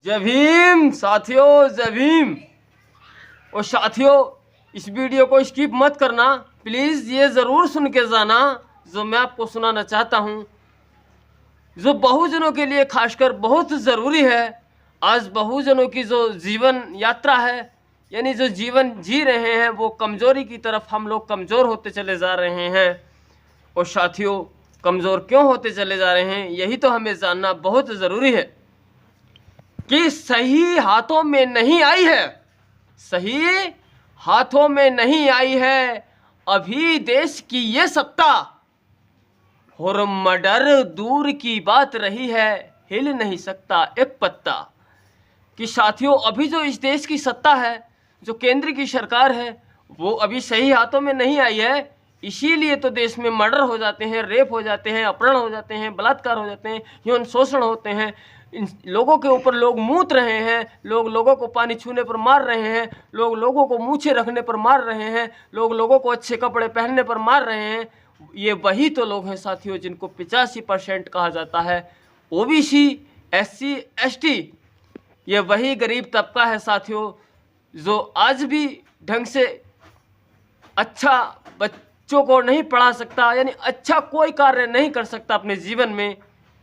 जय भीम साथियों, जय भीम। और साथियों, इस वीडियो को स्किप मत करना प्लीज़, ये ज़रूर सुन के जाना जो मैं आपको सुनाना चाहता हूँ, जो बहुजनों के लिए खासकर बहुत ज़रूरी है। आज बहुजनों की जो जीवन यात्रा है, यानी जो जीवन जी रहे हैं, वो कमज़ोरी की तरफ हम लोग कमज़ोर होते चले जा रहे हैं। और साथियों, कमज़ोर क्यों होते चले जा रहे हैं, यही तो हमें जानना बहुत ज़रूरी है कि सही हाथों में नहीं आई है, सही हाथों में नहीं आई है अभी देश की ये सत्ता। और मर्डर दूर की बात रही है, हिल नहीं सकता एक पत्ता। कि साथियों, अभी जो इस देश की सत्ता है, जो केंद्र की सरकार है, वो अभी सही हाथों में नहीं आई है। इसीलिए तो देश में मर्डर हो जाते हैं, रेप हो जाते हैं, अपहरण हो जाते हैं, बलात्कार हो जाते हैं, यौन शोषण होते हैं, इन लोगों के ऊपर लोग मूत रहे हैं, लोग लोगों को पानी छूने पर मार रहे हैं, लोग लोगों को मूछें रखने पर मार रहे हैं, लोग लोगों को अच्छे कपड़े पहनने पर मार रहे हैं। ये वही तो लोग हैं साथियों जिनको 85% कहा जाता है ओबीसी, SC, ST। ये वही गरीब तबका है साथियों जो आज भी ढंग से अच्छा बच्चों को नहीं पढ़ा सकता, यानी अच्छा कोई कार्य नहीं कर सकता अपने जीवन में,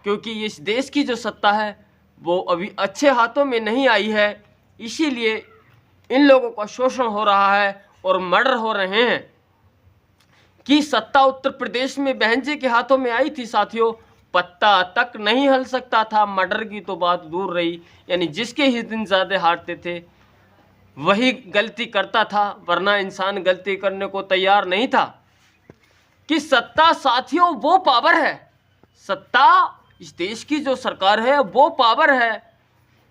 क्योंकि इस देश की जो सत्ता है वो अभी अच्छे हाथों में नहीं आई है। इसीलिए इन लोगों का शोषण हो रहा है और मर्डर हो रहे हैं। कि सत्ता उत्तर प्रदेश में बहन जी के हाथों में आई थी साथियों, पत्ता तक नहीं हल सकता था, मर्डर की तो बात दूर रही। यानी जिसके ही दिन ज़्यादा हारते थे वही गलती करता था, वरना इंसान गलती करने को तैयार नहीं था। कि सत्ता साथियों वो पावर है, सत्ता इस देश की जो सरकार है वो पावर है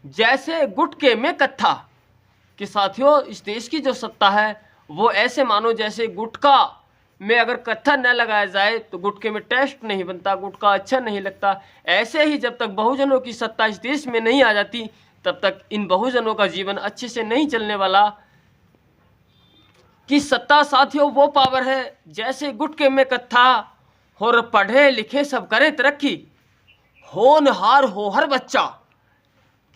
जैसे गुटके में कत्था। कि साथियों, इस देश की जो सत्ता है वो ऐसे मानो जैसे गुटखा में अगर कत्था न लगाया जाए तो गुटके में टेस्ट नहीं बनता, गुटखा अच्छा नहीं लगता। ऐसे ही जब तक बहुजनों की सत्ता इस देश में नहीं आ जाती तब तक इन बहुजनों का जीवन अच्छे से नहीं चलने वाला। कि सत्ता साथियों वो पावर है जैसे गुटके में कत्था, और पढ़े लिखे सब करे तरक्की, होनहार हो हर बच्चा।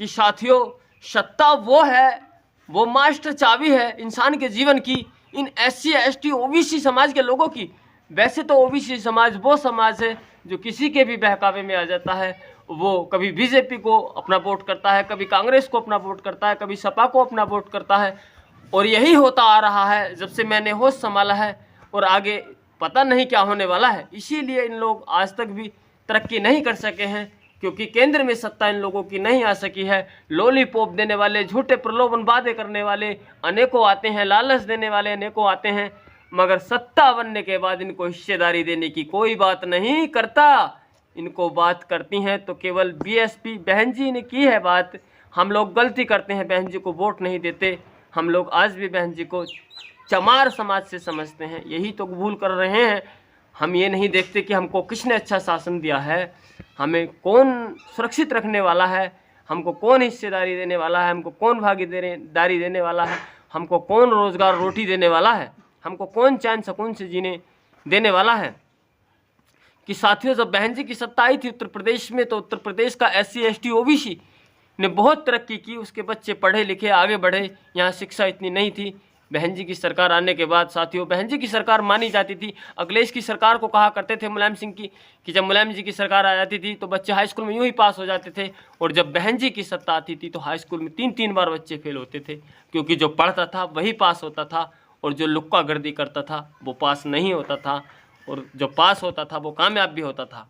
कि साथियों, सत्ता वो है, वो मास्टर चाबी है इंसान के जीवन की, इन SC, ST, OBC समाज के लोगों की। वैसे तो OBC समाज वो समाज है जो किसी के भी बहकावे में आ जाता है। वो कभी बीजेपी को अपना वोट करता है, कभी कांग्रेस को अपना वोट करता है, कभी सपा को अपना वोट करता है। और यही होता आ रहा है जब से मैंने होश संभाला है, और आगे पता नहीं क्या होने वाला है। इसीलिए इन लोग आज तक भी तरक्की नहीं कर सके हैं, क्योंकि केंद्र में सत्ता इन लोगों की नहीं आ सकी है। लॉलीपॉप देने वाले, झूठे प्रलोभन वादे करने वाले अनेकों आते हैं, लालच देने वाले अनेकों आते हैं, मगर सत्ता बनने के बाद इनको हिस्सेदारी देने की कोई बात नहीं करता। इनको बात करती हैं तो केवल BSP बहन जी ने की है बात। हम लोग गलती करते हैं, बहन जी को वोट नहीं देते। हम लोग आज भी बहन जी को चमार समाज से समझते हैं, यही तो भूल कर रहे हैं। हम ये नहीं देखते कि हमको किसने अच्छा शासन दिया है, हमें कौन सुरक्षित रखने वाला है, हमको कौन हिस्सेदारी देने वाला है, हमको कौन भागीदारी देने वाला है, हमको कौन रोज़गार रोटी देने वाला है, हमको कौन चैन सुकून से जीने देने वाला है। कि साथियों, जब बहन जी की सत्ता आई थी उत्तर प्रदेश में, तो उत्तर प्रदेश का SC, ST, OBC ने बहुत तरक्की की, उसके बच्चे पढ़े लिखे आगे बढ़े। यहाँ शिक्षा इतनी नहीं थी। बहन जी की सरकार आने के बाद साथियों, बहन जी की सरकार मानी जाती थी। अखिलेश की सरकार को कहा करते थे मुलायम सिंह की, कि जब मुलायम जी की सरकार आ जाती थी तो बच्चे हाई स्कूल में यूँ ही पास हो जाते थे, और जब बहन जी की सत्ता आती थी तो हाई स्कूल में 3-3 बार बच्चे फेल होते थे, क्योंकि जो पढ़ता था वही पास होता था, और जो लुक्का गर्दी करता था वो पास नहीं होता था, और जो पास होता था वो कामयाब भी होता था।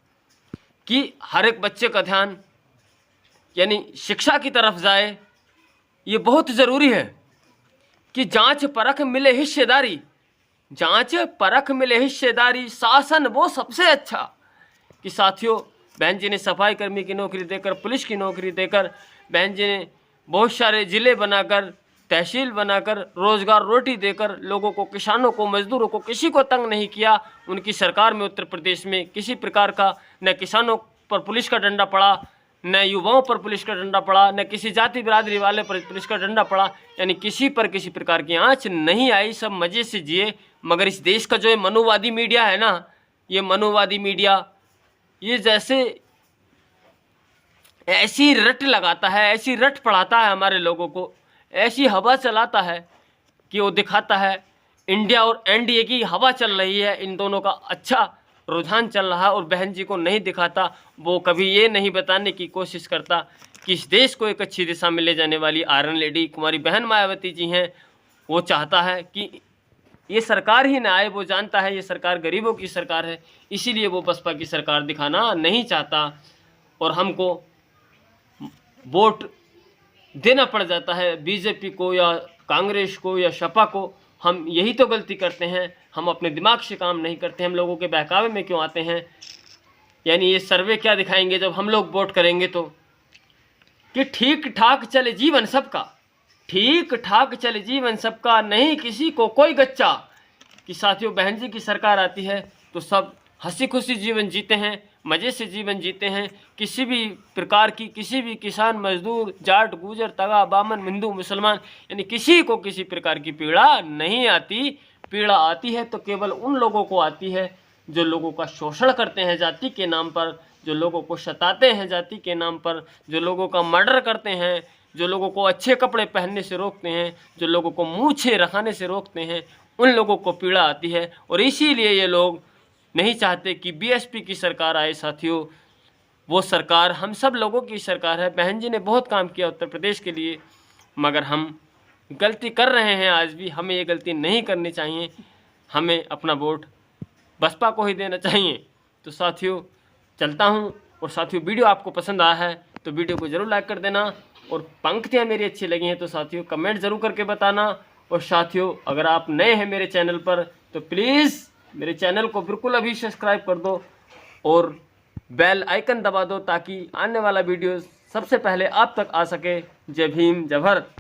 कि हर एक बच्चे का ध्यान यानी शिक्षा की तरफ जाए, ये बहुत ज़रूरी है। कि जांच परख मिले हिस्सेदारी, जांच परख मिले हिस्सेदारी, शासन वो सबसे अच्छा। कि साथियों, बहन जी ने सफाई कर्मी की नौकरी देकर, पुलिस की नौकरी देकर, बहन जी ने बहुत सारे ज़िले बनाकर, तहसील बनाकर, रोज़गार रोटी देकर लोगों को, किसानों को, मजदूरों को, किसी को तंग नहीं किया। उनकी सरकार में उत्तर प्रदेश में किसी प्रकार का न किसानों पर पुलिस का डंडा पड़ा, न युवाओं पर पुलिस का डंडा पड़ा, न किसी जाति बिरादरी वाले पर पुलिस का डंडा पड़ा, यानी किसी पर किसी प्रकार की आंच नहीं आई। सब मज़े से जिए। मगर इस देश का जो ये मनुवादी मीडिया है ना, ये मनुवादी मीडिया, ये जैसे ऐसी रट लगाता है, ऐसी रट पढ़ाता है हमारे लोगों को, ऐसी हवा चलाता है कि वो दिखाता है इंडिया और एनडीए की हवा चल रही है, इन दोनों का अच्छा रुझान चल रहा है, और बहन जी को नहीं दिखाता। वो कभी ये नहीं बताने की कोशिश करता कि इस देश को एक अच्छी दिशा में ले जाने वाली आयरन लेडी कुमारी बहन मायावती जी हैं। वो चाहता है कि ये सरकार ही ना आए, वो जानता है ये सरकार गरीबों की सरकार है, इसीलिए वो बसपा की सरकार दिखाना नहीं चाहता और हमको वोट देना पड़ जाता है बीजेपी को या कांग्रेस को या सपा को। हम यही तो गलती करते हैं, हम अपने दिमाग से काम नहीं करते, हम लोगों के बहकावे में क्यों आते हैं। यानी ये सर्वे क्या दिखाएंगे जब हम लोग वोट करेंगे तो, कि ठीक ठाक चले जीवन सबका, ठीक ठाक चले जीवन सबका, नहीं किसी को कोई गच्चा। कि साथियों बहन जी की सरकार आती है तो सब हंसी खुशी जीवन जीते हैं, मज़े से जीवन जीते हैं। किसी भी प्रकार की, किसी भी किसान मजदूर जाट गुजर तगा बामन हिंदू मुसलमान, यानी किसी को किसी प्रकार की पीड़ा नहीं आती। पीड़ा आती है तो केवल उन लोगों को आती है जो लोगों का शोषण करते हैं जाति के नाम पर, जो लोगों को सताते हैं जाति के नाम पर, जो लोगों का मर्डर करते हैं, जो लोगों को अच्छे कपड़े पहनने से रोकते हैं, जो लोगों को मूछें रखाने से रोकते हैं, उन लोगों को पीड़ा आती है। और इसीलिए ये लोग नहीं चाहते कि बीएसपी की सरकार आए। साथियों वो सरकार हम सब लोगों की सरकार है। बहन जी ने बहुत काम किया उत्तर प्रदेश के लिए, मगर हम गलती कर रहे हैं आज भी। हमें ये गलती नहीं करनी चाहिए, हमें अपना वोट बसपा को ही देना चाहिए। तो साथियों चलता हूँ, और साथियों वीडियो आपको पसंद आया है तो वीडियो को ज़रूर लाइक कर देना, और पंक्तियाँ मेरी अच्छी लगी हैं तो साथियों कमेंट ज़रूर करके बताना। और साथियों अगर आप नए हैं मेरे चैनल पर तो प्लीज़ मेरे चैनल को बिल्कुल अभी सब्सक्राइब कर दो और बेल आइकन दबा दो ताकि आने वाला वीडियो सबसे पहले आप तक आ सके। जय भीम, जय भारत।